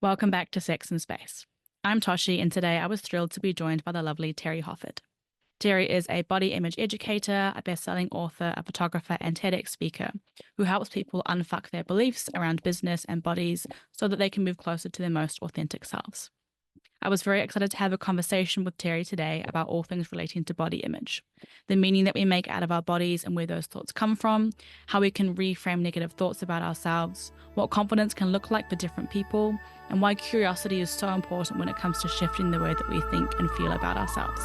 Welcome back to Sex and Space. I'm Toshi, and today I was thrilled to be joined by the lovely Teri Hofford. Teri is a body image educator, a best-selling author, a photographer, and TEDx speaker who helps people unfuck their beliefs around business and bodies so that they can move closer to their most authentic selves. I was very excited to have a conversation with Teri today about all things relating to body image, the meaning that we make out of our bodies and where those thoughts come from, how we can reframe negative thoughts about ourselves, what confidence can look like for different people, and why curiosity is so important when it comes to shifting the way that we think and feel about ourselves.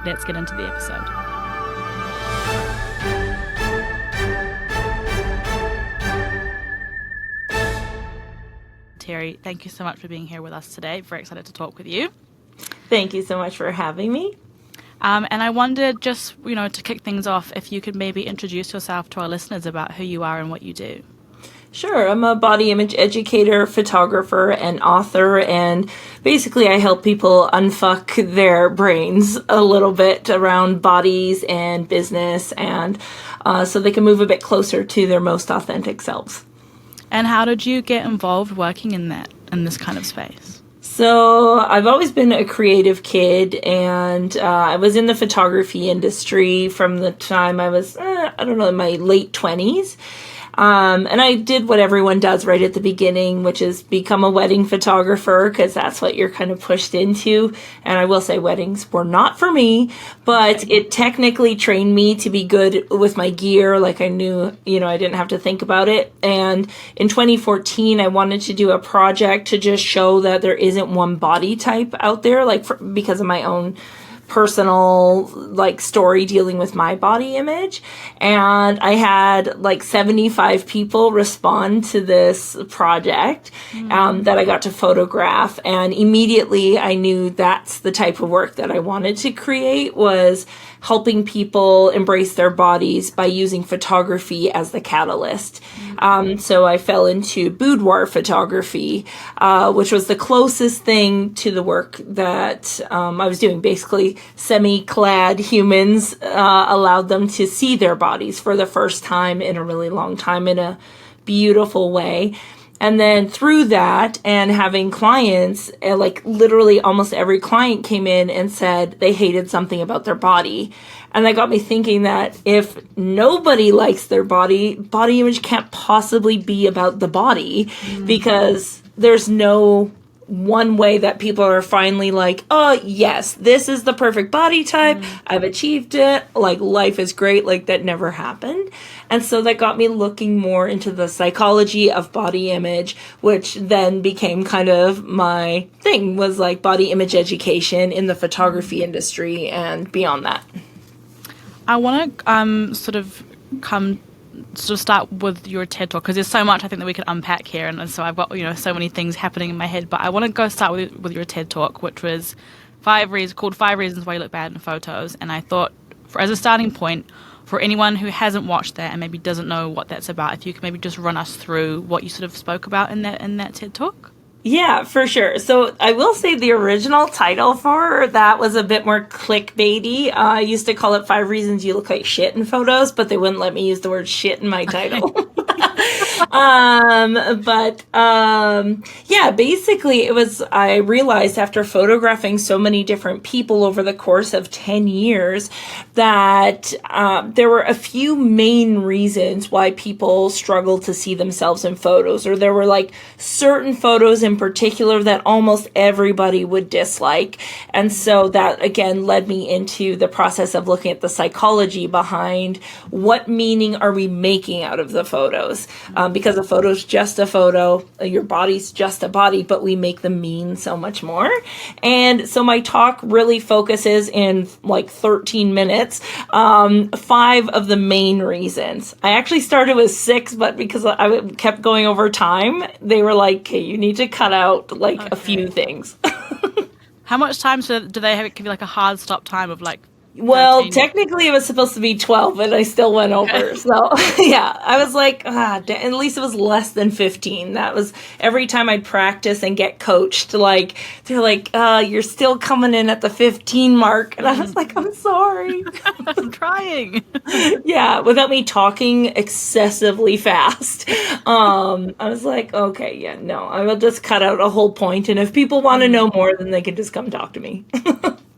Let's get into the episode. Teri, thank you so much for being here with us today. Very excited to talk with you. Thank you so much for having me. And I wondered just, to kick things off, if you could maybe introduce yourself to our listeners about who you are and what you do. Sure, I'm a body image educator, photographer, and author, and basically I help people unfuck their brains a little bit around bodies and business, and so they can move a bit closer to their most authentic selves. And how did you get involved working in this kind of space? So I've always been a creative kid, and I was in the photography industry from the time I was, in my late 20s. And I did what everyone does right at the beginning, which is become a wedding photographer, because that's what you're kind of pushed into. And I will say weddings were not for me, but it technically trained me to be good with my gear. Like I knew, I didn't have to think about it. And in 2014, I wanted to do a project to just show that there isn't one body type out there, because of my own personal story dealing with my body image. And I had 75 people respond to this project that I got to photograph, and immediately I knew that's the type of work that I wanted to create, was helping people embrace their bodies by using photography as the catalyst. So I fell into boudoir photography, which was the closest thing to the work that I was doing. Basically, semi-clad humans, allowed them to see their bodies for the first time in a really long time in a beautiful way. And then through that and having clients, literally almost every client came in and said they hated something about their body. And that got me thinking that if nobody likes their body image can't possibly be about the body, because there's no one way that people are finally like, oh yes, this is the perfect body type. I've achieved it. Life is great. That never happened. And so that got me looking more into the psychology of body image, which then became kind of my thing, was body image education in the photography industry and beyond that. I want to start with your TED Talk, because there's so much I think that we could unpack here, and so I've got so many things happening in my head. But I want to go start with your TED Talk, which was Five Reasons Why You Look Bad in Photos. And I thought, as a starting point, for anyone who hasn't watched that and maybe doesn't know what that's about, if you could maybe just run us through what you sort of spoke about in that TED Talk. Yeah, for sure. So I will say the original title for that was a bit more clickbaity. I used to call it 5 Reasons You Look Like Shit in Photos, but they wouldn't let me use the word shit in my title. Basically I realized after photographing so many different people over the course of 10 years that there were a few main reasons why people struggle to see themselves in photos, or there were certain photos in particular that almost everybody would dislike. And so that again led me into the process of looking at the psychology behind what meaning are we making out of the photos. Because a photo's just a photo, your body's just a body, but we make them mean so much more. And so my talk really focuses in 13 minutes, 5 of the main reasons. I actually started with 6, but because I kept going over time, they were like, hey, you need to cut out a few things. How much time do they give you a hard stop time of Well, 13? technically it was supposed to be 12, but I still went over. So, yeah, I was like, at least it was less than 15. That was every time I'd practice and get coached, like, they're like, you're still coming in at the 15 mark. And I was like, I'm sorry. I'm trying. Yeah, without me talking excessively fast. I was like, okay, yeah, no, I will just cut out a whole point, and if people want to know more, then they can just come talk to me.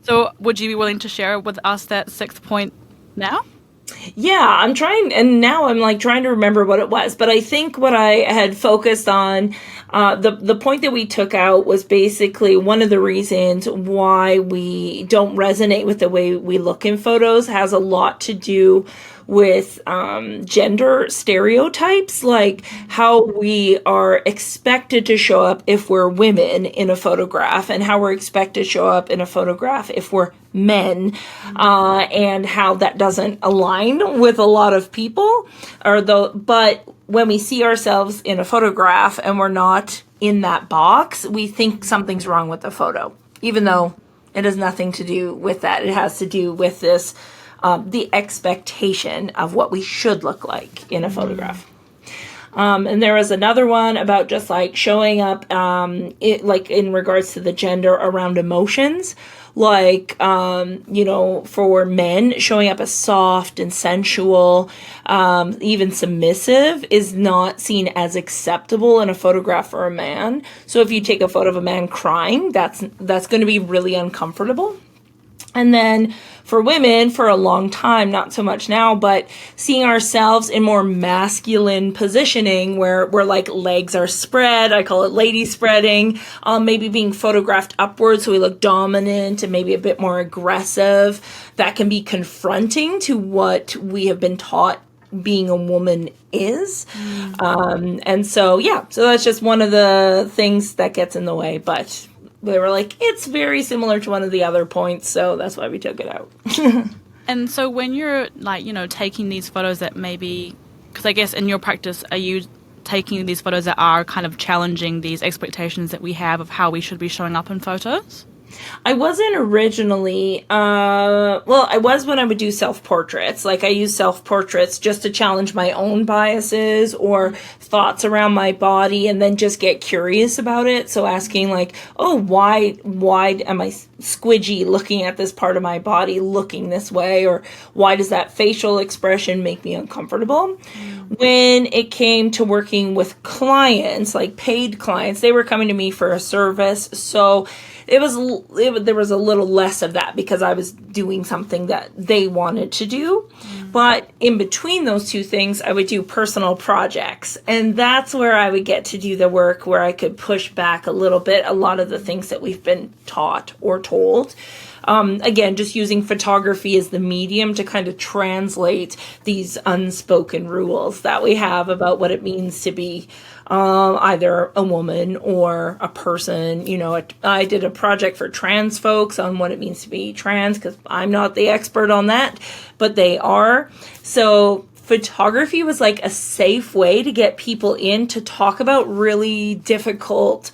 So would you be willing to share with us that sixth point now? Yeah, I'm trying, and now I'm like trying to remember what it was. But I think what I had focused on, the point that we took out was basically one of the reasons why we don't resonate with the way we look in photos has a lot to do with gender stereotypes, like how we are expected to show up if we're women in a photograph, and how we're expected to show up in a photograph if we're men, and how that doesn't align with a lot of people. But when we see ourselves in a photograph and we're not in that box, we think something's wrong with the photo, even though it has nothing to do with that. It has to do with this, the expectation of what we should look like in a photograph. And there was another one about just like showing up, like in regards to the gender around emotions, like, for men, showing up as soft and sensual, even submissive is not seen as acceptable in a photograph for a man. So if you take a photo of a man crying, that's going to be really uncomfortable. And then for women, for a long time, not so much now, but seeing ourselves in more masculine positioning where we're like legs are spread. I call it lady spreading. Maybe being photographed upwards so we look dominant and maybe a bit more aggressive. That can be confronting to what we have been taught being a woman is. And so that's just one of the things that gets in the way. But they were like, it's very similar to one of the other points, so that's why we took it out. And so when you're like, taking these photos that maybe, because I guess in your practice, are you taking these photos that are kind of challenging these expectations that we have of how we should be showing up in photos? I wasn't originally, I was when I would do self-portraits. Like I use self-portraits just to challenge my own biases or thoughts around my body and then just get curious about it. So asking like, oh, why am I squidgy looking at this part of my body looking this way? Or why does that facial expression make me uncomfortable? When it came to working with clients, like paid clients, they were coming to me for a service. So there was a little less of that because I was doing something that they wanted to do. But in between those two things, I would do personal projects. And that's where I would get to do the work where I could push back a little bit a lot of the things that we've been taught or told. Again, just using photography as the medium to kind of translate these unspoken rules that we have about what it means to be either a woman or a person. I did a project for trans folks on what it means to be trans because I'm not the expert on that, but they are. So photography was like a safe way to get people in to talk about really difficult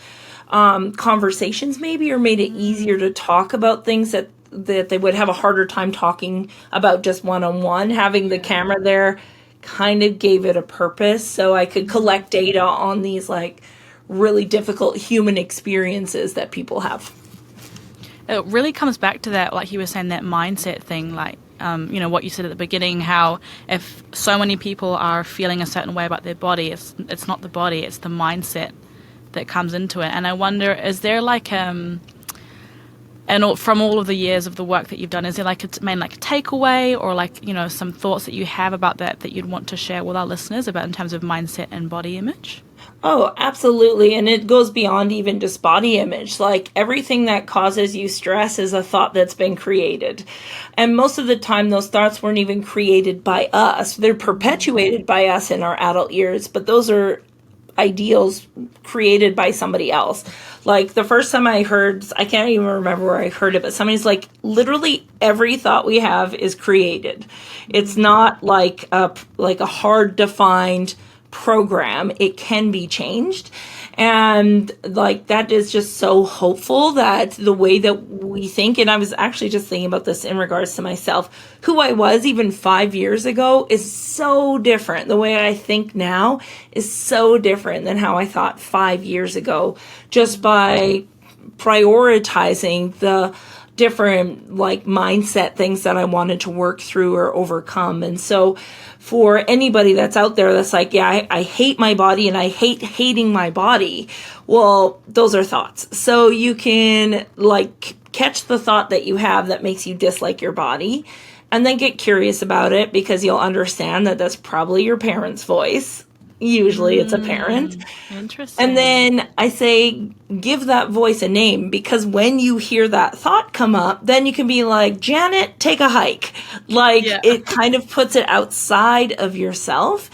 conversations maybe, or made it easier to talk about things that they would have a harder time talking about just one-on-one. Having the camera there kind of gave it a purpose so I could collect data on these like really difficult human experiences that people have. It really comes back to that, like you were saying, that mindset thing, like, what you said at the beginning, how if so many people are feeling a certain way about their body, it's not the body, it's the mindset that comes into it. And I wonder, is there like and from all of the years of the work that you've done, is there like a takeaway or like some thoughts that you have about that you'd want to share with our listeners about in terms of mindset and body image? Oh, absolutely. And it goes beyond even just body image. Like everything that causes you stress is a thought that's been created. And most of the time, those thoughts weren't even created by us. They're perpetuated by us in our adult years, but those are ideals created by somebody else. Like the first time I can't even remember where I heard it, but somebody's like, literally every thought we have is created. It's not like a hard defined program. It can be changed. And like, that is just so hopeful that the way that we think, and I was actually just thinking about this in regards to myself, who I was even 5 years ago is so different. The way I think now is so different than how I thought 5 years ago, just by prioritizing the different like mindset things that I wanted to work through or overcome. And so for anybody that's out there that's like, yeah, I hate my body and I hate hating my body. Well, those are thoughts. So you can like catch the thought that you have that makes you dislike your body, and then get curious about it, because you'll understand that that's probably your parent's voice. Usually it's a parent. Interesting. And then I say, give that voice a name, because when you hear that thought come up, then you can be like, Janet, take a hike. Like, it kind of puts it outside of yourself.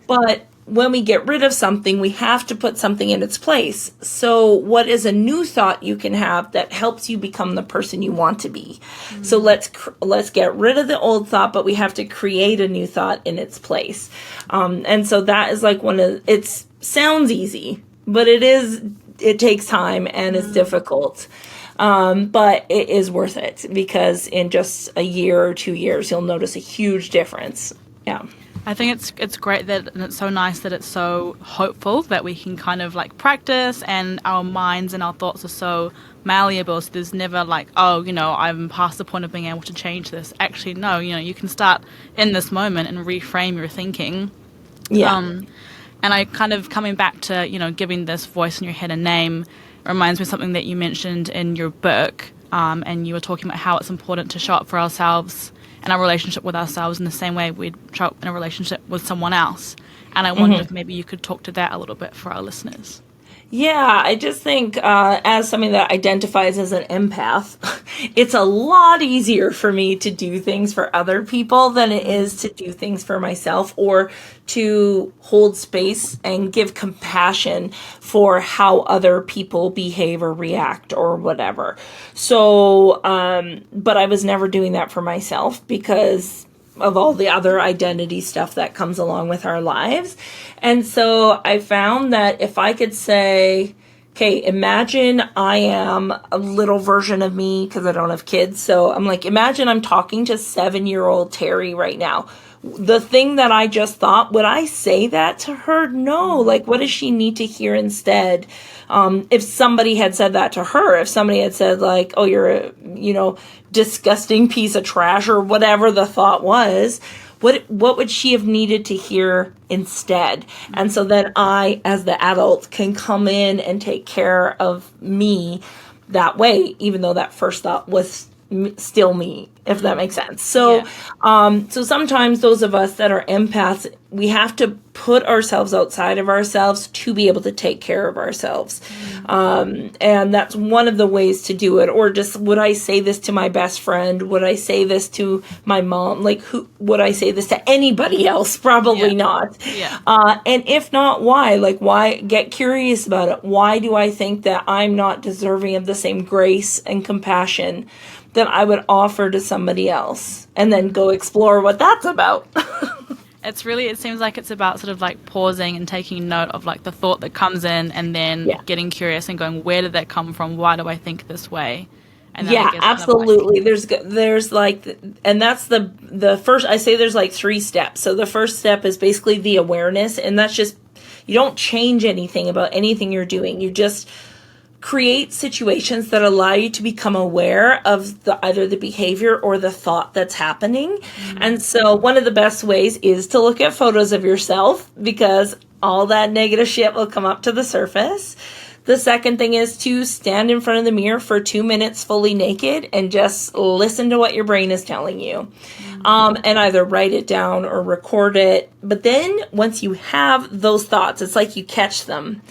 But when we get rid of something, we have to put something in its place. So what is a new thought you can have that helps you become the person you want to be? So let's get rid of the old thought, but we have to create a new thought in its place. And so that is like it sounds easy, but it takes time and it's difficult. But it is worth it, because in just a year or 2 years, you'll notice a huge difference. Yeah. I think it's great that, and it's so nice that it's so hopeful that we can kind of like practice, and our minds and our thoughts are so malleable. So there's never like, oh, I'm past the point of being able to change this. Actually, no, you can start in this moment and reframe your thinking. Yeah. And I kind of coming back to, giving this voice in your head a name reminds me of something that you mentioned in your book. And you were talking about how it's important to show up for ourselves and our relationship with ourselves in the same way we'd show up in a relationship with someone else. And I wondered if maybe you could talk to that a little bit for our listeners. Yeah, I just think as somebody that identifies as an empath, it's a lot easier for me to do things for other people than it is to do things for myself, or to hold space and give compassion for how other people behave or react or whatever. So, but I was never doing that for myself because of all the other identity stuff that comes along with our lives. And so I found that if I could say, okay, imagine I am a little version of me, because I don't have kids. So I'm like, imagine I'm talking to 7-year-old Teri right now. The thing that I just thought, would I say that to her? No. Like, what does she need to hear instead? If somebody had said that to her, if somebody had said like, oh, you're a, disgusting piece of trash, or whatever the thought was, what would she have needed to hear instead? And so then I, as the adult, can come in and take care of me that way, even though that first thought was still me, if that makes sense. So, so sometimes those of us that are empaths, we have to put ourselves outside of ourselves to be able to take care of ourselves. And that's one of the ways to do it. Or just, would I say this to my best friend? Would I say this to my mom? Like, would I say this to anybody else? Probably not. And if not, why? Like, why? Get curious about it. Why do I think that I'm not deserving of the same grace and compassion that I would offer to somebody else? And then go explore what that's about. It seems like it's about sort of like pausing and taking note of like the thought that comes in, and then getting curious and going, where did that come from? Why do I think this way? And then absolutely. There's like, and that's the first, I say there's like 3 steps. So the first step is basically the awareness, and that's just, you don't change anything about anything you're doing. You just create situations that allow you to become aware of either the behavior or the thought that's happening. And so one of the best ways is to look at photos of yourself, because all that negative shit will come up to the surface. The second thing is to stand in front of the mirror for 2 minutes fully naked and just listen to what your brain is telling you. And either write it down or record it. But then once you have those thoughts, it's like you catch them.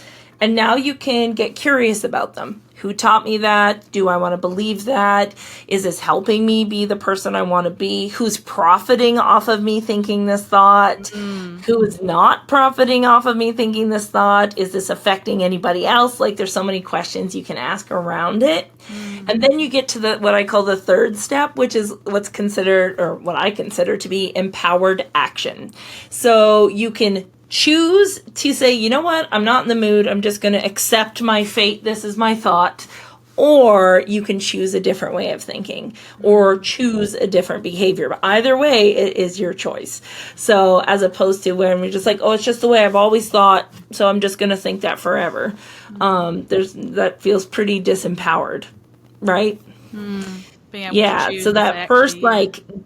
And now you can get curious about them. Who taught me that? Do I want to believe that? Is this helping me be the person I want to be? Who's profiting off of me thinking this thought? Who is not profiting off of me thinking this thought? Is this affecting anybody else? Like, there's so many questions you can ask around it. And then you get to what I call the third step, which is what's considered, or what I consider to be, empowered action. So you can choose to say, you know what, I'm not in the mood. I'm just going to accept my fate. This is my thought. Or you can choose a different way of thinking or choose a different behavior. But either way, it is your choice. So as opposed to when we're just like, oh, it's just the way I've always thought, so I'm just going to think that forever. That feels pretty disempowered, right? Being able to choose So that first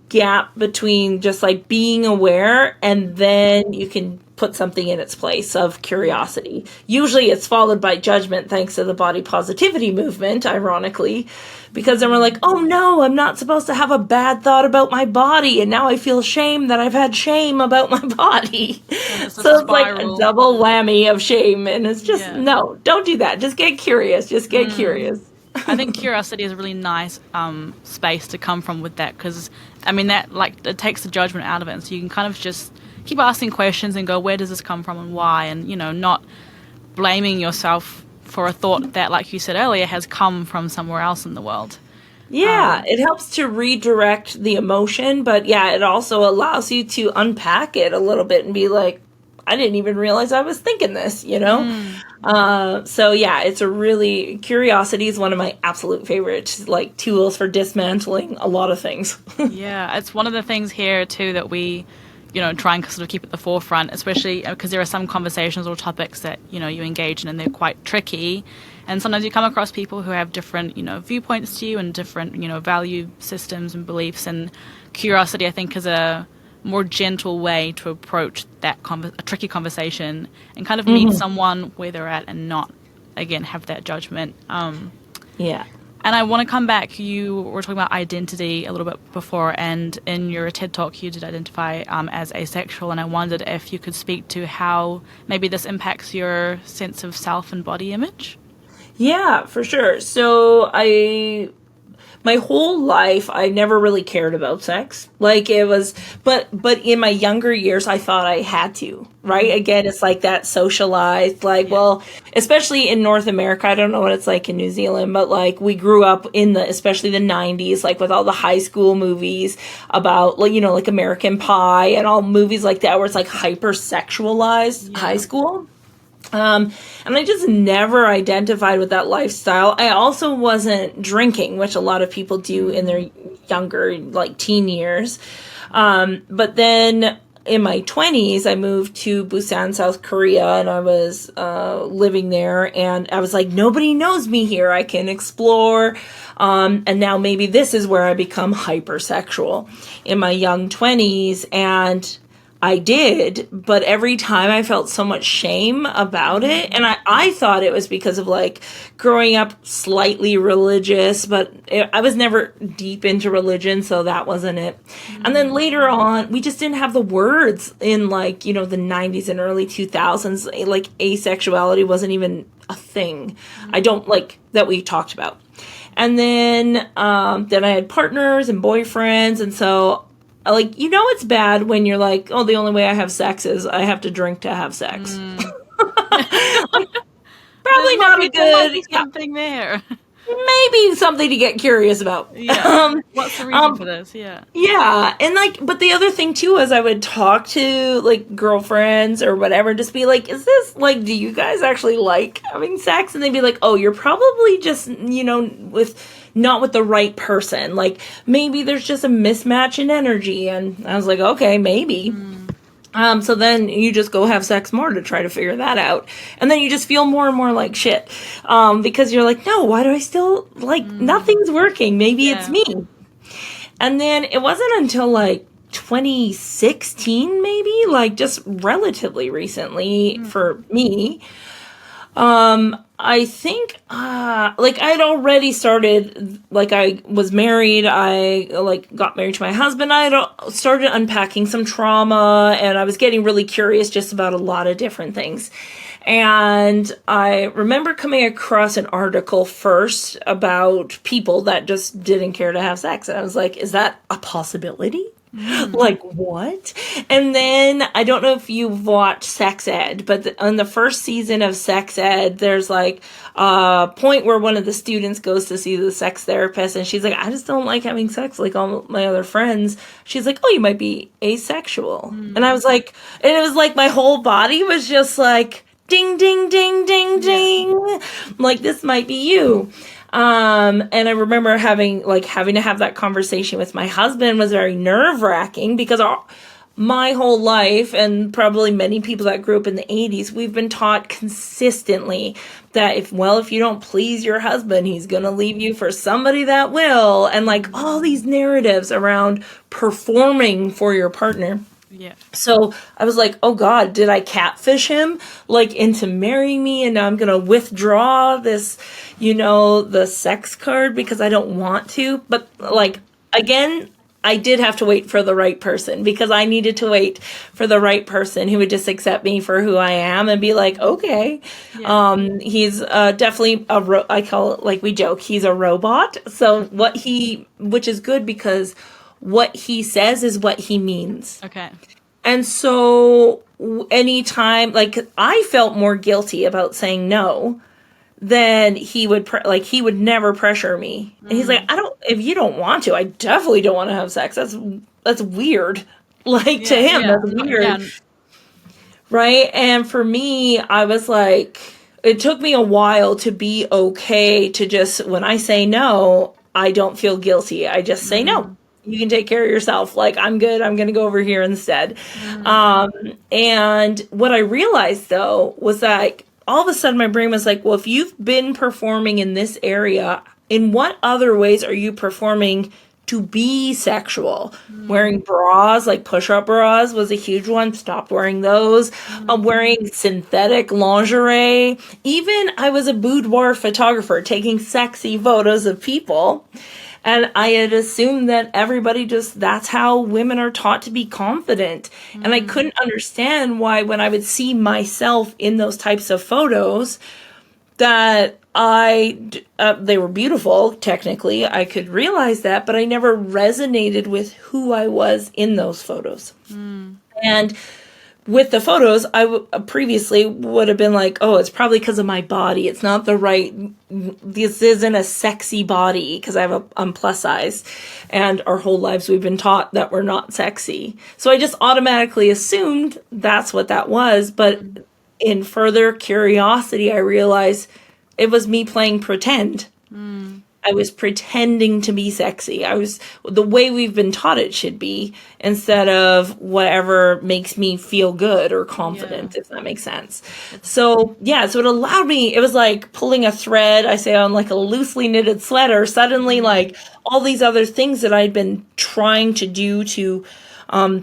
gap between just like being aware and then you can put something in its place of curiosity. Usually it's followed by judgment thanks to the body positivity movement, ironically, because then we're like, oh no, I'm not supposed to have a bad thought about my body, and now I feel shame that I've had shame about my body. So it's like a double whammy of shame, and it's just, no, don't do that. Just get curious. Just get curious. I think curiosity is a really nice space to come from with that, because I mean that it takes the judgment out of it, and so you can kind of just keep asking questions and go, where does this come from and why, and not blaming yourself for a thought that, like you said earlier, has come from somewhere else in the world. It helps to redirect the emotion, but it also allows you to unpack it a little bit and be like, I didn't even realize I was thinking this, it's a really, curiosity is one of my absolute favorite tools for dismantling a lot of things. It's one of the things here too that we try and sort of keep at the forefront, especially because there are some conversations or topics that you engage in and they're quite tricky, and sometimes you come across people who have different viewpoints to you and different value systems and beliefs, and curiosity I think is a more gentle way to approach that a tricky conversation and kind of meet someone where they're at and not, again, have that judgment. And I want to come back. You were talking about identity a little bit before, and in your TED Talk, you did identify as asexual, and I wondered if you could speak to how maybe this impacts your sense of self and body image? Yeah, for sure. So my whole life, I never really cared about sex. But in my younger years, I thought I had to, right? Again, it's like that socialized, well, especially in North America, I don't know what it's like in New Zealand, but we grew up in especially the 90s, with all the high school movies about, like American Pie and all movies like that, where it's hypersexualized high school. And I just never identified with that lifestyle. I also wasn't drinking, which a lot of people do in their younger, teen years. But then in my 20s, I moved to Busan, South Korea, and I was living there. And I was like, nobody knows me here. I can explore. And now maybe this is where I become hypersexual in my young 20s. And I did, but every time I felt so much shame about it. And I thought it was because of growing up slightly religious, but I was never deep into religion, so that wasn't it. And then later on, we just didn't have the words in the 90s and early 2000s. Asexuality wasn't even a thing. I don't that we talked about. And then I had partners and boyfriends, and so it's bad when you're oh, the only way I have sex is I have to drink to have sex. Probably not a good something there. Maybe something to get curious about. What's the reason for this? And but the other thing too is I would talk to girlfriends or whatever, just be is this do you guys actually like having sex? And they'd be like, oh, you're probably just not with the right person. Maybe there's just a mismatch in energy. And I was like, okay, maybe. So then you just go have sex more to try to figure that out. And then you just feel more and more like shit. Because you're like, no, why do I still, nothing's working. Maybe it's me. And then it wasn't until 2016, maybe, just relatively recently for me, I think, I'd already started, I was married, I, got married to my husband, I had started unpacking some trauma, and I was getting really curious just about a lot of different things. And I remember coming across an article first about people that just didn't care to have sex, and I was like, is that a possibility? Like, what? And then I don't know if you've watched Sex Ed, but on the first season of Sex Ed, there's like a point where one of the students goes to see the sex therapist, and she's like, I just don't like having sex like all my other friends. She's like, oh, you might be asexual. And I was like, and it was like my whole body was just like, ding, ding, ding, ding, ding. Like, this might be you. And I remember having to have that conversation with my husband was very nerve wracking because my whole life, and probably many people that grew up in the 80s, we've been taught consistently that if you don't please your husband, he's going to leave you for somebody that will. And like all these narratives around performing for your partner. Yeah. So I was like, oh God, did I catfish him like into marrying me? And now I'm going to withdraw this, the sex card because I don't want to. But like, again, I did have to wait for the right person because I needed to wait for the right person who would just accept me for who I am and be like, okay. Yeah. He's definitely I call it, like we joke, he's a robot. So which is good because what he says is what he means. Okay. And so anytime, like, I felt more guilty about saying no than he would, he would never pressure me. And he's like, if you don't want to, I definitely don't want to have sex. That's weird. Like, to him, that's weird. Yeah. Right? And for me, I was like, it took me a while to be okay to just, when I say no, I don't feel guilty. I just say no. You can take care of yourself. Like, I'm good. I'm going to go over here instead. And what I realized, though, was that all of a sudden my brain was like, well, if you've been performing in this area, in what other ways are you performing to be sexual? Wearing bras, like push-up bras was a huge one. Stopped wearing those. Wearing synthetic lingerie. Even I was a boudoir photographer taking sexy photos of people. And I had assumed that that's how women are taught to be confident. And I couldn't understand why when I would see myself in those types of photos that they were beautiful, technically. I could realize that, but I never resonated with who I was in those photos. And with the photos, previously would have been like, oh, it's probably because of my body. It's not this isn't a sexy body because I'm plus size. And our whole lives we've been taught that we're not sexy. So I just automatically assumed that's what that was. But in further curiosity, I realized it was me playing pretend. I was pretending to be sexy. I was the way we've been taught it should be instead of whatever makes me feel good or confident, if that makes sense. So it allowed me, it was like pulling a thread, I say on like a loosely knitted sweater, suddenly like all these other things that I'd been trying to do to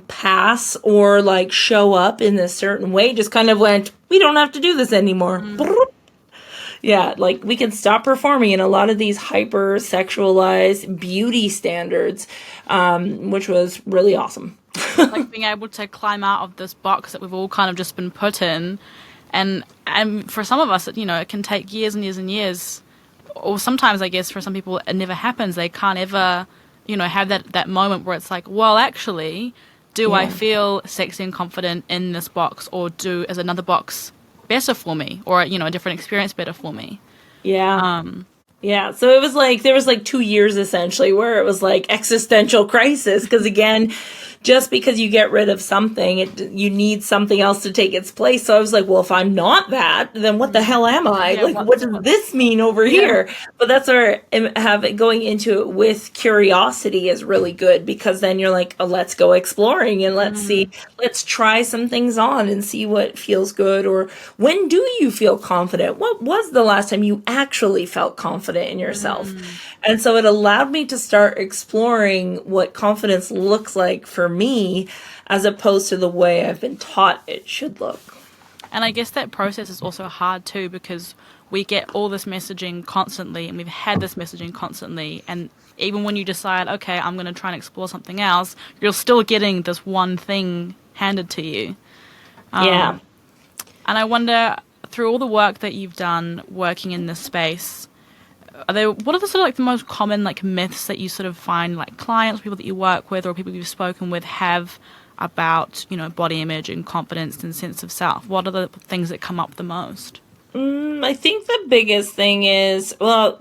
pass or like show up in a certain way just kind of went, we don't have to do this anymore. Yeah, like we can stop performing in a lot of these hyper sexualized beauty standards, which was really awesome. Like being able to climb out of this box that we've all kind of just been put in. And for some of us, it can take years and years and years. Or sometimes, I guess, for some people, it never happens. They can't ever, have that moment where it's like, well, actually, do I feel sexy and confident in this box, or is another box better for me, or a different experience better for me? So it was like there was like 2 years essentially where it was like existential crisis because again, just because you get rid of something, you need something else to take its place. So I was like, well, if I'm not that, then what the hell am I? What does this mean over here? But that's where going into it with curiosity is really good because then you're like, oh, let's go exploring and let's try some things on and see what feels good. Or when do you feel confident? What was the last time you actually felt confident in yourself? And so it allowed me to start exploring what confidence looks like for me as opposed to the way I've been taught it should look. And I guess that process is also hard too because we get all this messaging constantly and we've had this messaging constantly. And even when you decide, okay, I'm going to try and explore something else, you're still getting this one thing handed to you. And I wonder, through all the work that you've done working in this space, what are the sort of like the most common like myths that you sort of find like clients, people that you work with, or people you've spoken with have about, body image and confidence and sense of self? What are the things that come up the most? I think the biggest thing is, well,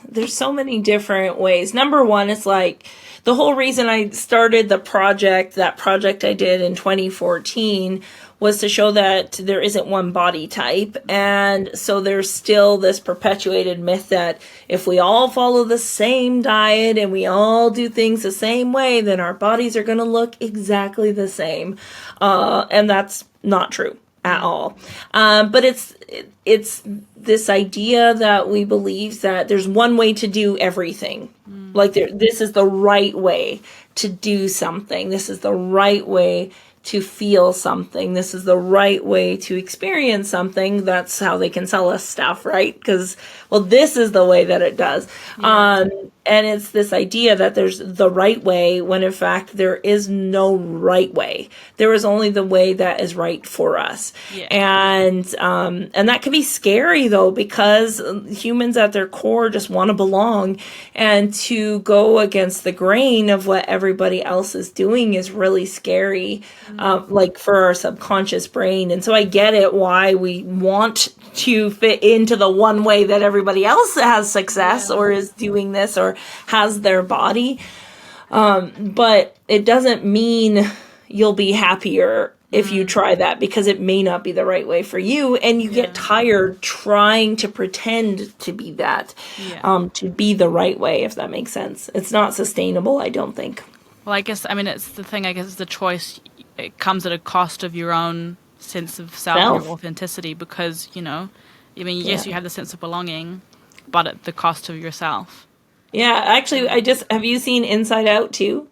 there's so many different ways. Number one is like the whole reason I started that project I did in 2014 was to show that there isn't one body type. And so there's still this perpetuated myth that if we all follow the same diet and we all do things the same way, then our bodies are going to look exactly the same. And that's not true at all. But it's this idea that we believe that there's one way to do everything. Like this is the right way to do something. This is the right way to feel something. This is the right way to experience something. That's how they can sell us stuff, right? Because, well, this is the way that it does. Yeah. And it's this idea that there's the right way when in fact there is no right way. There is only the way that is right for us. Yeah. And that can be scary though, because humans at their core just want to belong, and to go against the grain of what everybody else is doing is really scary, like for our subconscious brain. And so I get it why we want to fit into the one way that everybody else has success, or is doing this or has their body. But it doesn't mean you'll be happier if you try that, because it may not be the right way for you. And you get tired trying to pretend to be that, to be the right way, if that makes sense. It's not sustainable, I don't think. Well, it's the thing, it's the choice. It comes at a cost of your own sense of self. And your authenticity, because, yes, you have the sense of belonging, but at the cost of yourself. Yeah, actually, have you seen Inside Out too?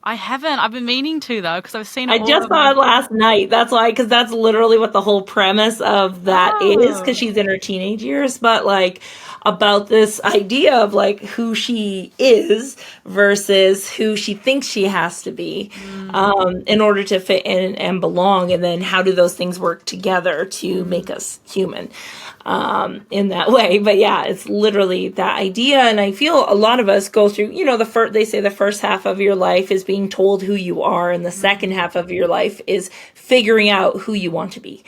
I haven't. I've been meaning to, though, because I've seen it. I just saw it last night. That's why, because that's literally what the whole premise of that is, because she's in her teenage years, but like about this idea of like who she is versus who she thinks she has to be in order to fit in and belong. And then how do those things work together to make us human in that way. But yeah, it's literally that idea. And I feel a lot of us go through, they say the first half of your life is being told who you are, and the second half of your life is figuring out who you want to be.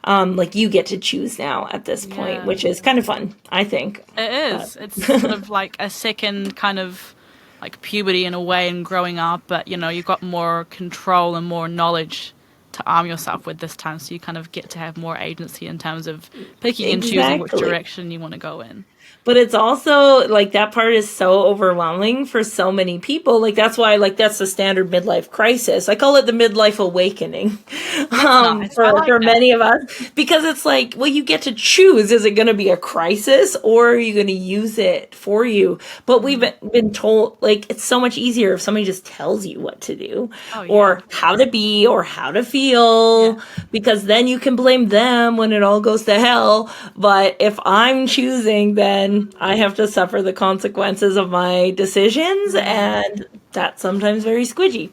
Like you get to choose now at this point, which is kind of fun, I think. It is. It's sort of like a second kind of like puberty in a way, and growing up, but you've got more control and more knowledge to arm yourself with this time, so you kind of get to have more agency in terms of picking and choosing which direction you want to go in. But it's also like that part is so overwhelming for so many people. Like that's why, like that's the standard midlife crisis. I call it the midlife awakening for many of us, because it's like, well, you get to choose. Is it going to be a crisis, or are you going to use it for you? But we've been told like it's so much easier if somebody just tells you what to do, or how to be, or how to feel, because then you can blame them when it all goes to hell. But if I'm choosing, then I have to suffer the consequences of my decisions, and that's sometimes very squidgy.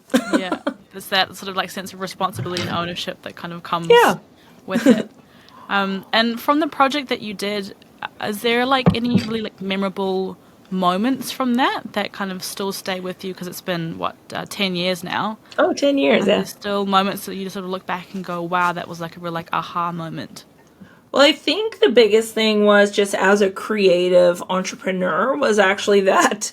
It's that sort of like sense of responsibility and ownership that kind of comes with it. And from the project that you did, is there like any really like memorable moments from that kind of still stay with you? Because it's been 10 years now. 10 years. There's still moments that you just sort of look back and go, wow, that was like a real like aha moment. Well, I think the biggest thing was just as a creative entrepreneur was actually that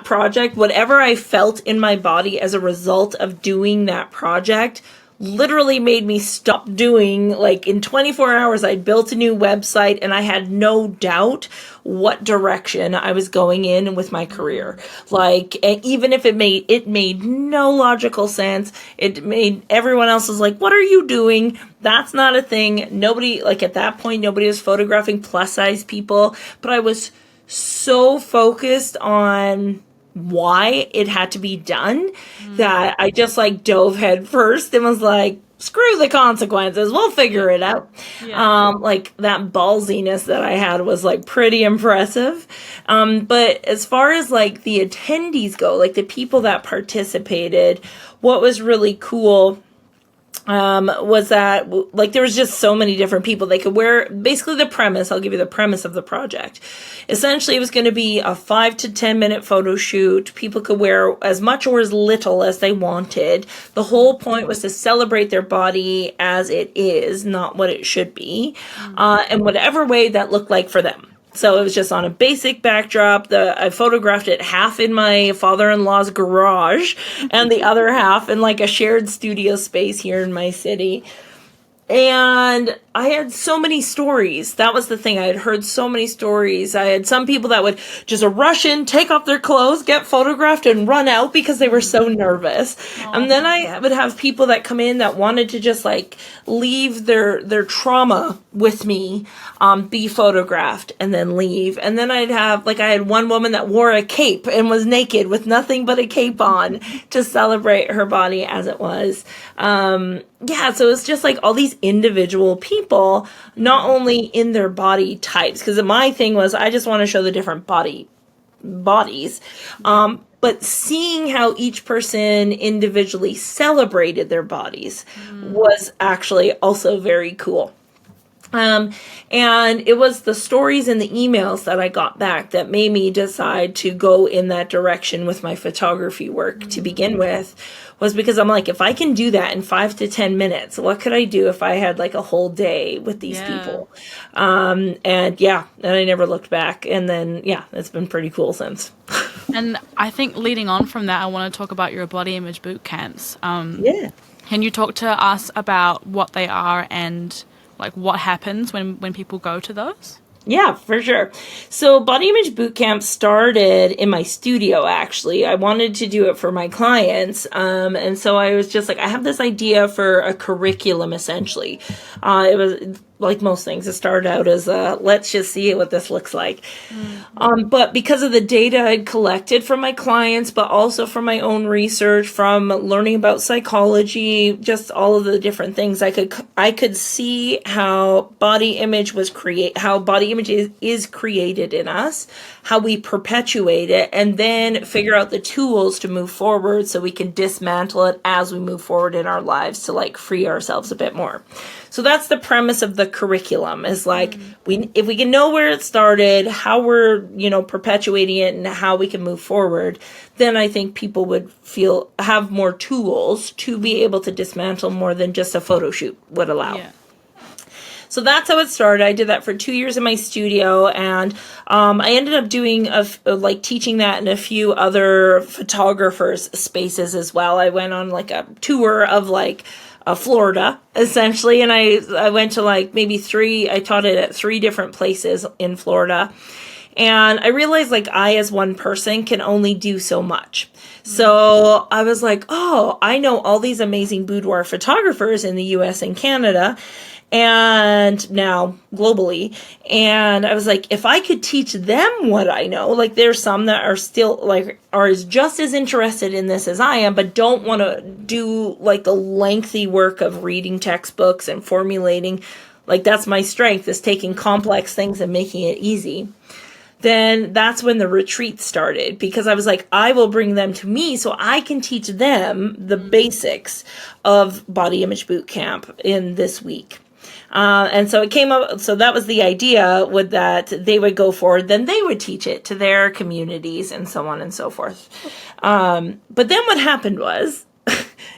project, whatever I felt in my body as a result of doing that project, literally made me stop doing, like in 24 hours, I built a new website and I had no doubt what direction I was going in with my career. Like, even if it made no logical sense, it made everyone else was like, what are you doing? That's not a thing. Nobody, like at that point, nobody was photographing plus size people, but I was so focused on why it had to be done that I just like dove head first and was like, screw the consequences, we'll figure it out. Like that ballsiness that I had was like pretty impressive. But as far as like the attendees go, like the people that participated, what was really cool was that like there was just so many different people they could wear. Basically, the premise, I'll give you the premise of the project. Essentially, it was going to be a 5 to 10 minute photo shoot. People could wear as much or as little as they wanted. The whole point was to celebrate their body as it is, not what it should be, in whatever way that looked like for them. So it was just on a basic backdrop. I photographed it half in my father-in-law's garage and the other half in like a shared studio space here in my city. And I had so many stories. That was the thing. I had heard so many stories. I had some people that would just rush in, take off their clothes, get photographed, and run out because they were so nervous. And then I would have people that come in that wanted to just like leave their trauma with me, be photographed, and then leave. And then I had one woman that wore a cape and was naked with nothing but a cape on to celebrate her body as it was. So it's just like all these individual people, not only in their body types, because my thing was I just want to show the different bodies, but seeing how each person individually celebrated their bodies was actually also very cool. And it was the stories and the emails that I got back that made me decide to go in that direction with my photography work to begin with, was because I'm like, if I can do that in 5 to 10 minutes, what could I do if I had like a whole day with these people? And I never looked back. And then, it's been pretty cool since. And I think leading on from that, I want to talk about your body image boot camps. Can you talk to us about what they are and like what happens when people go to those? Yeah, for sure. So Body Image Bootcamp started in my studio, actually. I wanted to do it for my clients. And so I was just like, I have this idea for a curriculum, essentially. It was like most things, it started out as let's just see what this looks like. But because of the data I'd collected from my clients, but also from my own research, from learning about psychology, just all of the different things, I could see how body image is created in us, how we perpetuate it, and then figure out the tools to move forward so we can dismantle it as we move forward in our lives to like free ourselves a bit more. So that's the premise of the curriculum, is like, if we can know where it started, how we're, perpetuating it, and how we can move forward, then I think people would have more tools to be able to dismantle more than just a photo shoot would allow. Yeah. So that's how it started. I did that for 2 years in my studio, and I ended up doing teaching that in a few other photographers' spaces as well. I went on like a tour of Florida, essentially, and I went to I taught it at 3 different places in Florida. And I realized I as one person can only do so much. So I was like, oh, I know all these amazing boudoir photographers in the US and Canada, and now globally. And I was like, if I could teach them what I know, there's some that are still are just as interested in this as I am, but don't want to do the lengthy work of reading textbooks and formulating. That's my strength, is taking complex things and making it easy. Then that's when the retreat started, because I was like, I will bring them to me so I can teach them the basics of Body Image Bootcamp in this week. And so it came up, so that was the idea, that they would go forward, then they would teach it to their communities and so on and so forth. But then what happened was,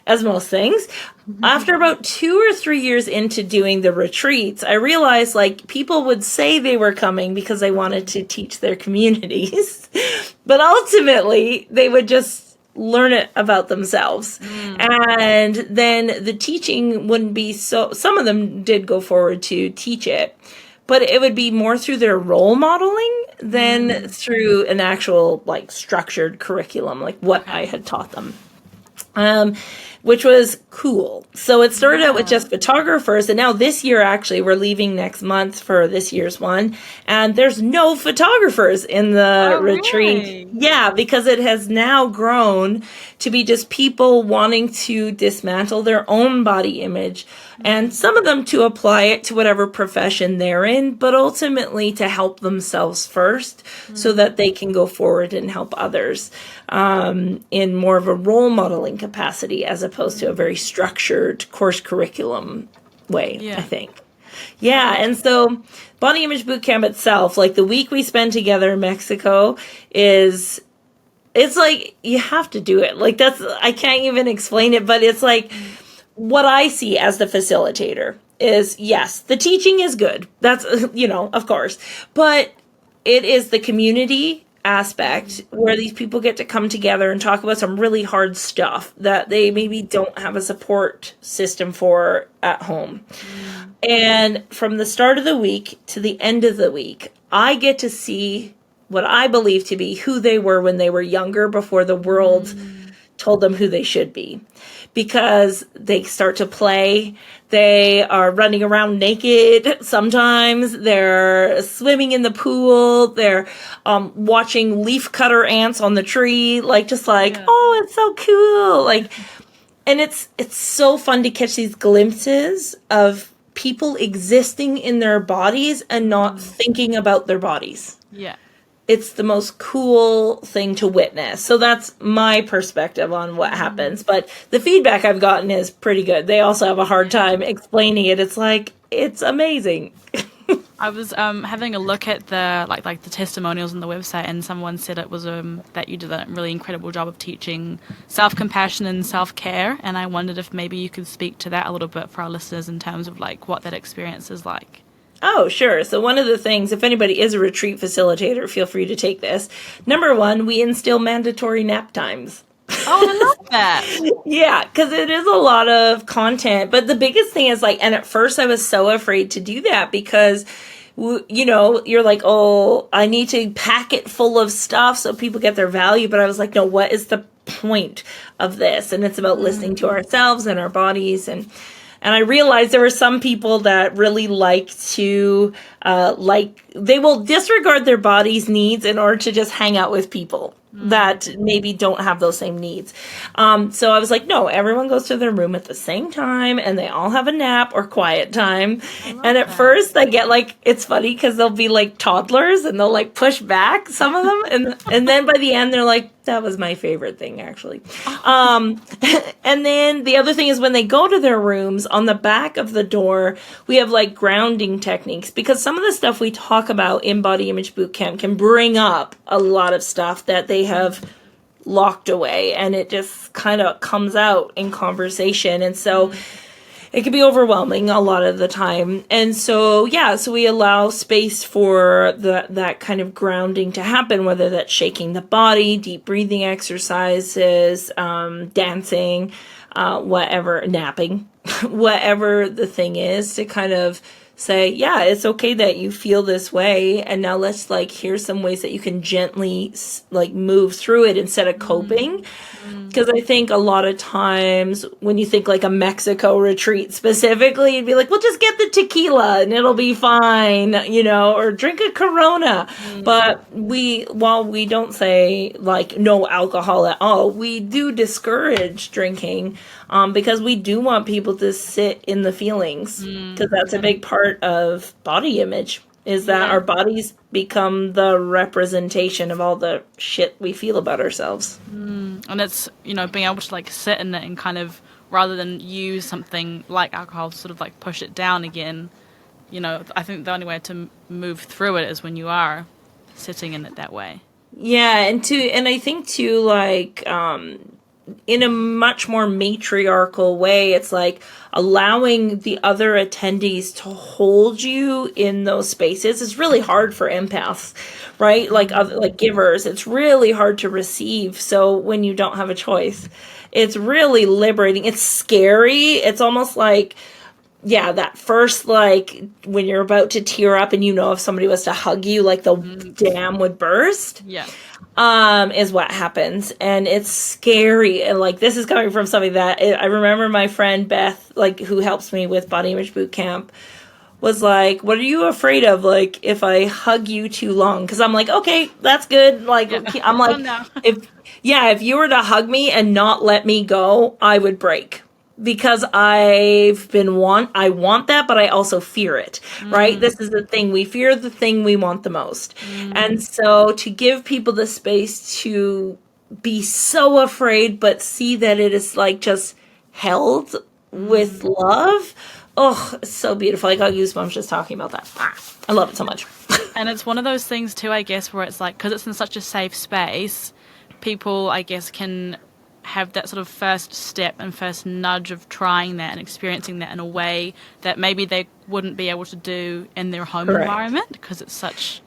as most things, after about 2 or 3 years into doing the retreats, I realized people would say they were coming because they wanted to teach their communities, but ultimately they would just learn it about themselves. And then the teaching wouldn't be some of them did go forward to teach it, but it would be more through their role modeling than through an actual structured curriculum, what I had taught them. Which was cool. So it started out with just photographers, and now this year, actually, we're leaving next month for this year's one, and there's no photographers in the retreat. Really? Yeah, because it has now grown to be just people wanting to dismantle their own body image, and some of them to apply it to whatever profession they're in, but ultimately to help themselves first so that they can go forward and help others in more of a role modeling capacity as opposed opposed to a very structured course curriculum way, Yeah. I think. Yeah, and so Body Image Bootcamp itself, like the week we spend together in Mexico is, it's like you have to do it. Like that's, I can't even explain it, but it's like what I see as the facilitator is, yes, the teaching is good. That's, of course, but it is the community aspect where these people get to come together and talk about some really hard stuff that they maybe don't have a support system for at home. And from the start of the week to the end of the week, I get to see what I believe to be who they were when they were younger before the world told them who they should be. Because they start to play, they are running around naked sometimes, they're swimming in the pool, they're watching leaf cutter ants on the tree, like just like, oh, it's so cool. Like, and it's so fun to catch these glimpses of people existing in their bodies and not thinking about their bodies. Yeah. It's the most cool thing to witness. So that's my perspective on what happens. But the feedback I've gotten is pretty good. They also have a hard time explaining it. It's like, it's amazing. I was having a look at the like the testimonials on the website, and someone said it was that you did a really incredible job of teaching self-compassion and self-care, and I wondered if maybe you could speak to that a little bit for our listeners in terms of like what that experience is like. Oh, sure. So one of the things, if anybody is a retreat facilitator, feel free to take this. Number one, we instill mandatory nap times. Oh, I love that. Yeah, because it is a lot of content. But the biggest thing is like, and at first I was so afraid to do that because, you're like, oh, I need to pack it full of stuff so people get their value. But I was like, no, what is the point of this? And it's about listening to ourselves and our bodies. And I realized there were some people that really like to, they will disregard their body's needs in order to just hang out with people that maybe don't have those same needs. So I was like, no, everyone goes to their room at the same time and they all have a nap or quiet time. And at first I get like, it's funny because they'll be like toddlers and they'll like push back some of them. And then by the end, they're like, that was my favorite thing, actually. And then the other thing is when they go to their rooms, on the back of the door, we have like grounding techniques because some of the stuff we talk about in Body Image Bootcamp can bring up a lot of stuff that they have locked away, and it just kind of comes out in conversation. And so it can be overwhelming a lot of the time. And so, so we allow space for that kind of grounding to happen, whether that's shaking the body, deep breathing exercises, dancing, whatever, napping, whatever the thing is, to kind of say, yeah, it's okay that you feel this way. And now let's like, here's some ways that you can gently like move through it instead of coping. Because I think a lot of times when you think like a Mexico retreat specifically, you'd be like, well, just get the tequila and it'll be fine, or drink a Corona. But while we don't say like no alcohol at all, we do discourage drinking because we do want people to sit in the feelings, because that's a big part of body image, is that our bodies become the representation of all the shit we feel about ourselves. And it's, being able to like sit in it and kind of, rather than use something like alcohol to sort of like push it down again, I think the only way to move through it is when you are sitting in it that way. Yeah, and I think too, like, in a much more matriarchal way, it's like allowing the other attendees to hold you in those spaces is really hard for empaths, right? Like givers, it's really hard to receive. So when you don't have a choice, it's really liberating. It's scary. It's almost like, that first, like when you're about to tear up and if somebody was to hug you, like the dam would burst. Yeah. Is what happens. And it's scary. And like, this is coming from something that I remember my friend Beth, like who helps me with Body Image Bootcamp, was like, what are you afraid of? Like, if I hug you too long? Cause I'm like, okay, that's good. Like, I'm like, if you were to hug me and not let me go, I would break. Because I want that, but I also fear it, right? This is the thing. We fear the thing we want the most. And so to give people the space to be so afraid, but see that it is like just held with love. Oh, it's so beautiful. I got goosebumps just talking about that. I love it so much. And it's one of those things too, I guess, where it's like, because it's in such a safe space, people, I guess, can have that sort of first step and first nudge of trying that and experiencing that in a way that maybe they wouldn't be able to do in their home Correct. environment, because it's such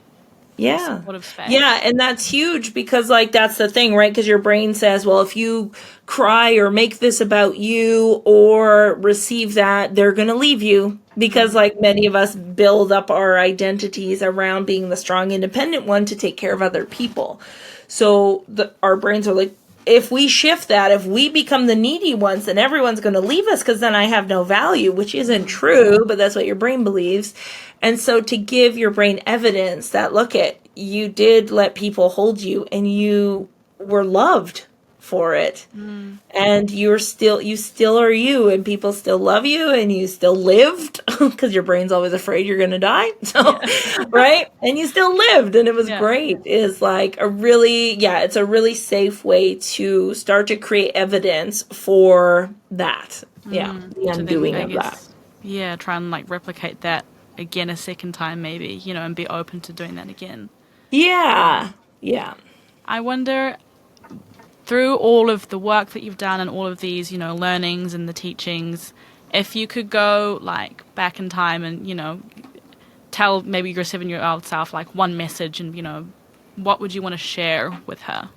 Yeah. supportive space. Yeah, and that's huge because, like, that's the thing, right? Because your brain says, well, if you cry or make this about you or receive that, they're going to leave you. Because, like, many of us build up our identities around being the strong, independent one to take care of other people. So our brains are like, if we shift that, if we become the needy ones, then everyone's going to leave us because then I have no value, which isn't true, but that's what your brain believes. And so to give your brain evidence that, look it, you did let people hold you and you were loved for it. And you still are you, and people still love you, and you still lived because your brain's always afraid you're going to die. So, right. And you still lived, and it was great. Is like it's a really safe way to start to create evidence for that. Yeah. The undoing of that. Yeah. Try and like replicate that again a second time, maybe, and be open to doing that again. Yeah. Yeah. I wonder, through all of the work that you've done and all of these, learnings and the teachings, if you could go like back in time and, tell maybe your 7-year-old self like one message and, what would you want to share with her?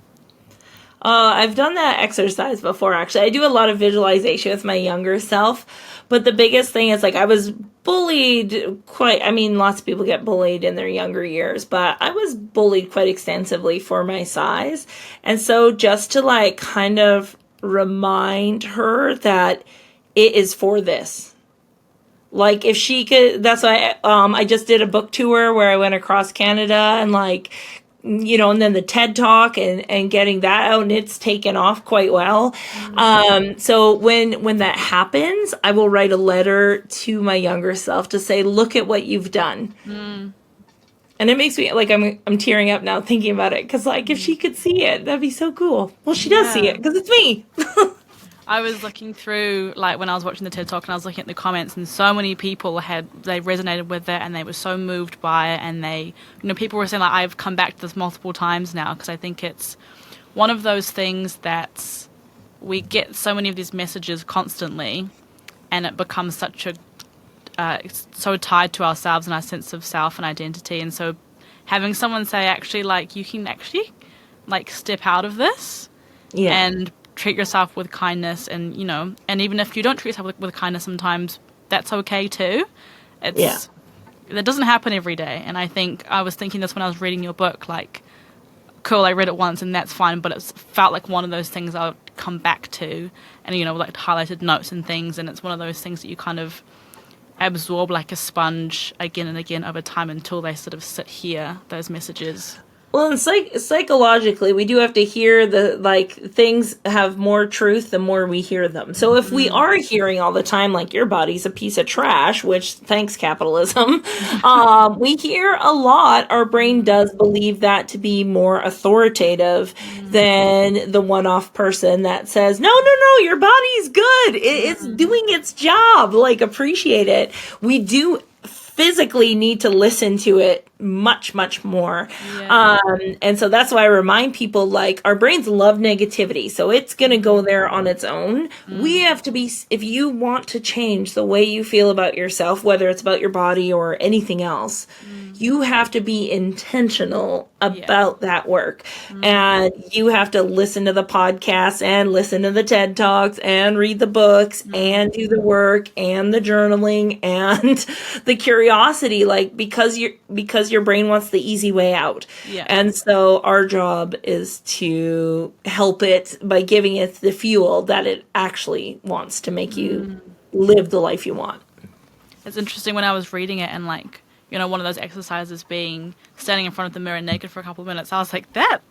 I've done that exercise before, actually. I do a lot of visualization with my younger self. But the biggest thing is, like, I was bullied lots of people get bullied in their younger years, but I was bullied quite extensively for my size. And so just to, like, kind of remind her that it is for this. Like, if she could, that's why I just did a book tour where I went across Canada and, like, and then the TED Talk and getting that out, and it's taken off quite well. So when that happens, I will write a letter to my younger self to say, look at what you've done. And it makes me, like, I'm tearing up now thinking about it, because, like, if she could see it, that'd be so cool. Well, she does see it, because it's me. I was looking through, like, when I was watching the TED Talk, and I was looking at the comments, and so many people they resonated with it, and they were so moved by it, and they, people were saying, like, I've come back to this multiple times now, because I think it's one of those things that we get so many of these messages constantly, and it becomes such so tied to ourselves and our sense of self and identity, and so having someone say, actually, like, you can actually, like, step out of this, and treat yourself with kindness, and and even if you don't treat yourself with kindness sometimes, that's okay too. That doesn't happen every day. And I think I was thinking this when I was reading your book, like, cool, I read it once and that's fine, but it felt like one of those things I would come back to, and like highlighted notes and things, and it's one of those things that you kind of absorb like a sponge again and again over time until they sort of sit here, those messages. Well, and psychologically, we do have to hear things have more truth the more we hear them. So if we are hearing all the time, like, your body's a piece of trash, which, thanks capitalism, we hear a lot. Our brain does believe that to be more authoritative than the one-off person that says, no, your body's good. It's doing its job. Like, appreciate it. We do physically need to listen to it much, much more. And so that's why I remind people, like, our brains love negativity, so it's going to go there on its own. We have to be, if you want to change the way you feel about yourself, whether it's about your body or anything else, you have to be intentional about that work. And you have to listen to the podcasts and listen to the TED Talks and read the books and do the work and the journaling and the curiosity, like, because your brain wants the easy way out. And so our job is to help it by giving it the fuel that it actually wants to make you live the life you want. It's interesting when I was reading it, and, like, one of those exercises being standing in front of the mirror naked for a couple of minutes, I was like, that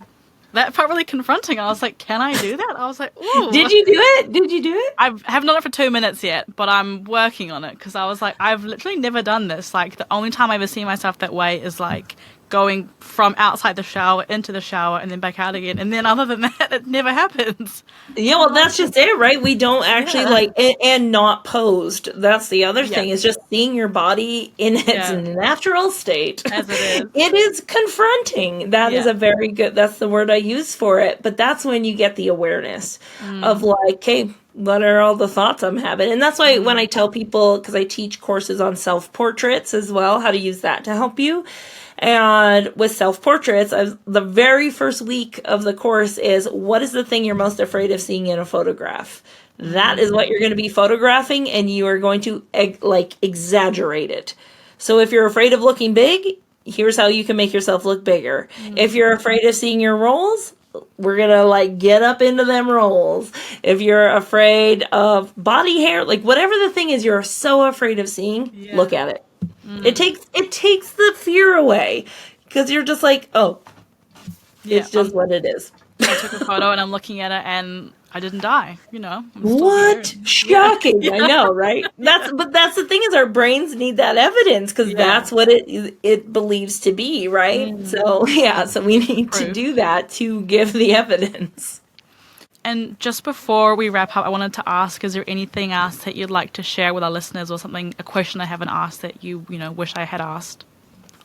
felt really confronting. I was like, can I do that? I was like, ooh. Did you do it? I haven't done it for 2 minutes yet, but I'm working on it, because I was like, I've literally never done this. Like, the only time I ever see myself that way is, like, going from outside the shower into the shower and then back out again. And then other than that, it never happens. Yeah, well, that's just it, right? We don't actually Yeah. and not posed. That's the other Yeah. thing, is just seeing your body in its Yeah. natural state. As it is. It is confronting. That is Yeah. a very good, that's the word I use for it. But that's when you get the awareness of like, hey, what are all the thoughts I'm having? And that's why when I tell people, because I teach courses on self-portraits as well, how to use that to help you. And with self-portraits, the very first week of the course is, what is the thing you're most afraid of seeing in a photograph? That is what you're going to be photographing, and you are going to exaggerate it. So if you're afraid of looking big, here's how you can make yourself look bigger. If you're afraid of seeing your rolls, we're gonna get up into them rolls. If you're afraid of body hair, whatever the thing is you're so afraid of seeing, look at it. It takes the fear away, because you're just like, oh, it's just what it is. I took a photo and I'm looking at it and I didn't die, I'm what? Shocking. Yeah. I know, right? But that's the thing, is our brains need that evidence, because that's what it believes to be, right? So we need to do that to give the evidence. And just before we wrap up, I wanted to ask, is there anything else that you'd like to share with our listeners, or something, a question I haven't asked that you wish I had asked?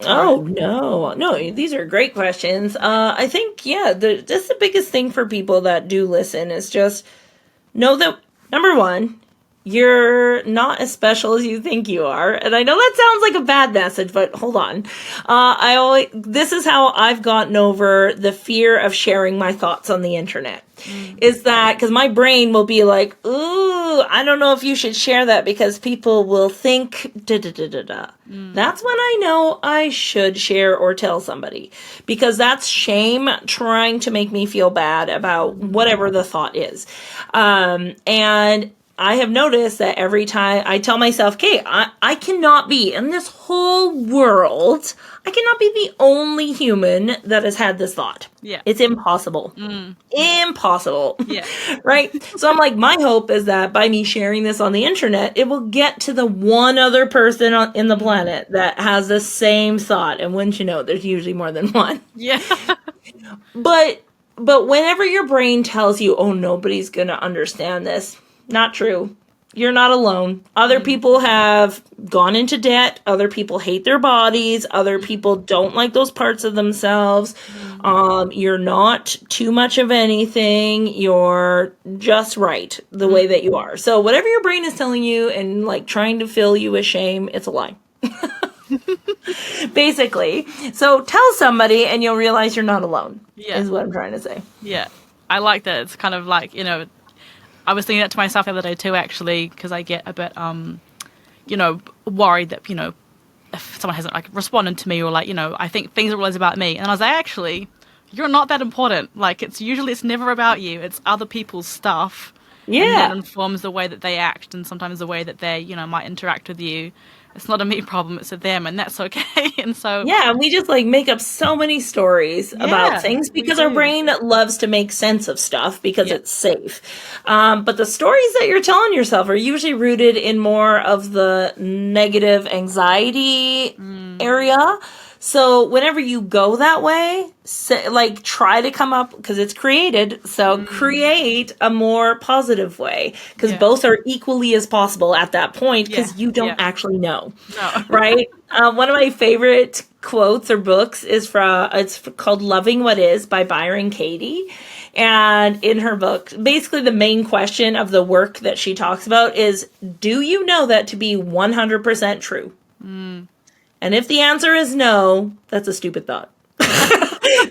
Oh, no, these are great questions. I think, that's the biggest thing for people that do listen, is just know that, number one, you're not as special as you think you are. And I know that sounds like a bad message, but hold on. This is how I've gotten over the fear of sharing my thoughts on the internet. Is that because my brain will be like, ooh, I don't know if you should share that because people will think da-da-da-da-da. That's when I know I should share or tell somebody, because that's shame trying to make me feel bad about whatever the thought is. And I have noticed that every time I tell myself, okay, I cannot be in this whole world, I cannot be the only human that has had this thought. Yeah. It's impossible. Impossible. Yeah. Right? So I'm like, my hope is that by me sharing this on the internet, it will get to the one other person in the planet that has the same thought. And wouldn't you know, there's usually more than one. Yeah. But whenever your brain tells you, oh, nobody's going to understand this, not true. You're not alone. Other people have gone into debt. Other people hate their bodies. Other people don't like those parts of themselves. You're not too much of anything. You're just right the way that you are. So whatever your brain is telling you and trying to fill you with shame, it's a lie. Basically. So tell somebody and you'll realize you're not alone. Yeah. Is what I'm trying to say. Yeah. I like that. It's kind of like, I was thinking that to myself the other day too, actually, because I get a bit, worried that, if someone hasn't responded to me, or I think things are always about me. And I was like, actually, you're not that important. It's never about you. It's other people's stuff. Yeah. And that informs the way that they act, and sometimes the way that they, might interact with you. It's not a me problem, it's a them, and that's okay. And so and we just make up so many stories about things because our brain loves to make sense of stuff because it's safe. But the stories that you're telling yourself are usually rooted in more of the negative anxiety area. So whenever you go that way, try to come up, because it's created, so create a more positive way, because both are equally as possible at that point, because you don't actually know. No. Right? One of my favorite quotes or books is it's called Loving What Is by Byron Katie. And in her book, basically the main question of the work that she talks about is, do you know that to be 100% true? And if the answer is no, that's a stupid thought.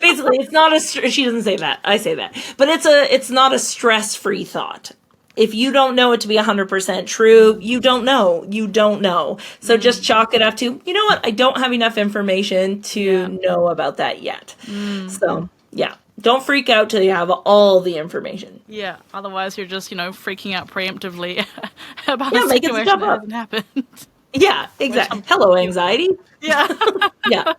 Basically, it's not she doesn't say that. I say that. But it's not a stress-free thought. If you don't know it to be 100% true, you don't know. You don't know. So just chalk it up to, you know what? I don't have enough information to know about that yet. So, don't freak out till you have all the information. Yeah. Otherwise, you're just, freaking out preemptively about a situation that hasn't happened. Yeah, exactly. Hello, anxiety. Yeah. Yeah.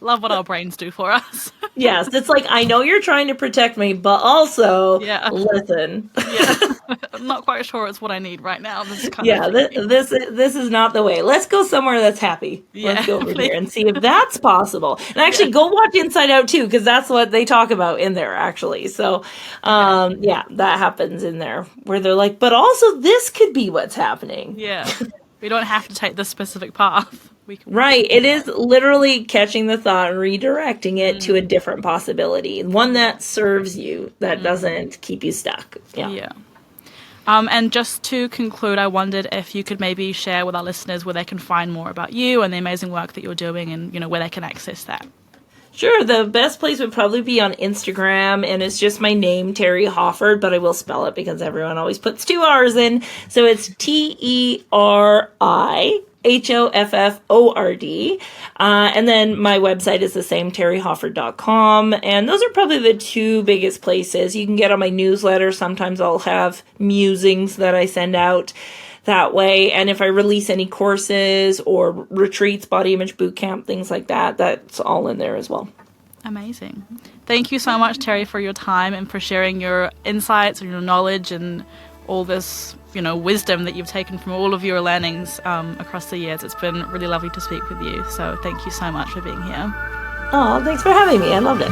Love what our brains do for us. Yes. It's like, I know you're trying to protect me, but also Yeah. listen. Yeah. I'm not quite sure it's what I need right now. This kind of Yeah, thinking. this is not the way. Let's go somewhere that's happy. Let's Yeah, go over please. here and see if that's possible. And actually, Yeah. go watch Inside Out too, because that's what they talk about in there. Actually, so Okay. yeah, that happens in there where they're like, but also this could be what's happening. Yeah. We don't have to take this specific path. We can. Right. It is literally catching the thought and redirecting it to a different possibility, one that serves you, that doesn't keep you stuck. Yeah. Yeah. And just to conclude, I wondered if you could maybe share with our listeners where they can find more about you and the amazing work that you're doing, and where they can access that. Sure, the best place would probably be on Instagram, and it's just my name, Teri Hofford, but I will spell it because everyone always puts 2 R's in. So it's TeriHofford. And then my website is the same, terihofford.com. And those are probably the 2 biggest places. You can get on my newsletter. Sometimes I'll have musings that I send out that way. And if I release any courses or retreats, body image bootcamp, things like that, that's all in there as well. Amazing. Thank you so much, Teri, for your time and for sharing your insights and your knowledge and all this, wisdom that you've taken from all of your learnings across the years. It's been really lovely to speak with you. So thank you so much for being here. Oh, thanks for having me. I loved it.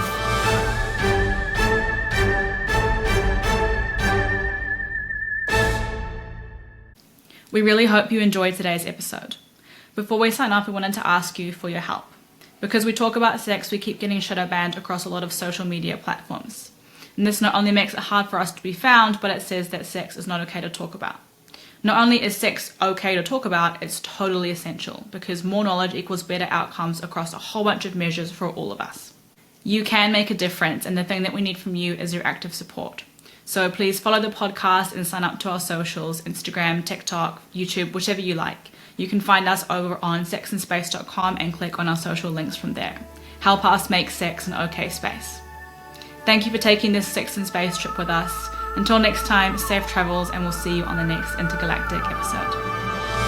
We really hope you enjoyed today's episode. Before we sign off, we wanted to ask you for your help. Because we talk about sex, we keep getting shadow banned across a lot of social media platforms. And this not only makes it hard for us to be found, but it says that sex is not okay to talk about. Not only is sex okay to talk about, it's totally essential, because more knowledge equals better outcomes across a whole bunch of measures for all of us. You can make a difference, and the thing that we need from you is your active support. So please follow the podcast and sign up to our socials, Instagram, TikTok, YouTube, whichever you like. You can find us over on sexandspace.com and click on our social links from there. Help us make sex an okay space. Thank you for taking this Sex and Space trip with us. Until next time, safe travels, and we'll see you on the next intergalactic episode.